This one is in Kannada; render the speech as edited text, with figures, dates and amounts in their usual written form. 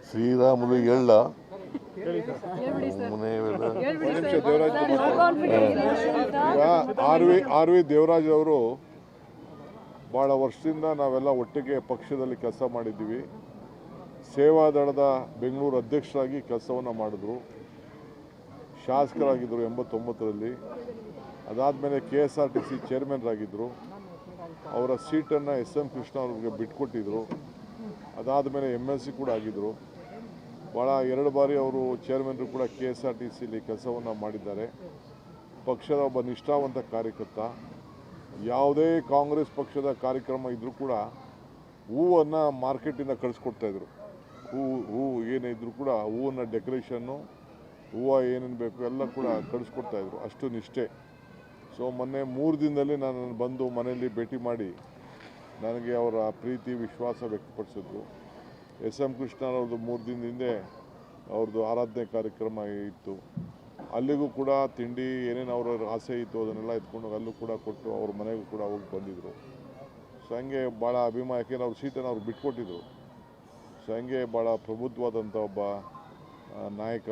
ಶ್ರೀರಾಮುಲು ಹೇಳ ಆರ್ ವಿ ದೇವರಾಜ್ ಅವರು ಭಾಳ ವರ್ಷದಿಂದ ನಾವೆಲ್ಲ ಒಟ್ಟಿಗೆ ಪಕ್ಷದಲ್ಲಿ ಕೆಲಸ ಮಾಡಿದ್ದೀವಿ. ಸೇವಾದಳದ ಬೆಂಗಳೂರು ಅಧ್ಯಕ್ಷರಾಗಿ ಕೆಲಸವನ್ನು ಮಾಡಿದ್ರು, ಶಾಸಕರಾಗಿದ್ದರು 89ರಲ್ಲಿ. ಅದಾದಮೇಲೆ KSRTC ಚೇರ್ಮನ್ರಾಗಿದ್ದರು. ಅವರ ಸೀಟನ್ನು SM ಕೃಷ್ಣ ಅವ್ರಿಗೆ ಬಿಟ್ಕೊಟ್ಟಿದ್ರು. ಅದಾದಮೇಲೆ MLC ಕೂಡ ಆಗಿದ್ದರು. ಭಾಳ 2 ಬಾರಿ ಅವರು ಚೇರ್ಮನ್ರು ಕೂಡ KSRTCಲಿ ಕೆಲಸವನ್ನು ಮಾಡಿದ್ದಾರೆ. ಪಕ್ಷದ ಒಬ್ಬ ನಿಷ್ಠಾವಂತ ಕಾರ್ಯಕರ್ತ. ಯಾವುದೇ ಕಾಂಗ್ರೆಸ್ ಪಕ್ಷದ ಕಾರ್ಯಕ್ರಮ ಇದ್ದರೂ ಕೂಡ ಹೂವನ್ನು ಮಾರ್ಕೆಟಿಂದ ಕಳಿಸ್ಕೊಡ್ತಾಯಿದ್ರು. ಹೂ ಏನೇ ಇದ್ದರೂ ಕೂಡ ಹೂವನ್ನು ಡೆಕೋರೇಷನ್ನು, ಹೂವು ಏನೇನು ಬೇಕು ಎಲ್ಲ ಕೂಡ ಕಳಿಸ್ಕೊಡ್ತಾಯಿದ್ರು. ಅಷ್ಟು ನಿಷ್ಠೆ. ಸೊ ಮೊನ್ನೆ 3 ದಿನದಲ್ಲಿ ನಾನು ಬಂದು ಮನೆಯಲ್ಲಿ ಭೇಟಿ ಮಾಡಿ ನನಗೆ ಅವರ ಪ್ರೀತಿ ವಿಶ್ವಾಸ ವ್ಯಕ್ತಪಡಿಸಿದ್ರು. SM ಕೃಷ್ಣರವ್ರದ್ದು 3 ದಿನದ ಹಿಂದೆ ಅವ್ರದ್ದು ಆರಾಧನೆ ಕಾರ್ಯಕ್ರಮ ಇತ್ತು. ಅಲ್ಲಿಗೂ ಕೂಡ ತಿಂಡಿ ಏನೇನು ಅವರ ಆಸೆ ಇತ್ತು ಅದನ್ನೆಲ್ಲ ಎತ್ಕೊಂಡು ಅಲ್ಲೂ ಕೂಡ ಕೊಟ್ಟು ಅವ್ರ ಮನೆಗೂ ಕೂಡ ಹೋಗಿ ಬಂದಿದ್ದರು. ಸೊ ಹಂಗೆ ಭಾಳ ಅಭಿಮಾನ, ಯಾಕೆಂದ್ರೆ ಅವ್ರ ಸೀಟನ್ನು ಅವ್ರು ಬಿಟ್ಕೊಟ್ಟಿದ್ರು. ಸೊ ಹಂಗೆ ಭಾಳ ಪ್ರಬುದ್ಧವಾದಂಥ ಒಬ್ಬ ನಾಯಕ.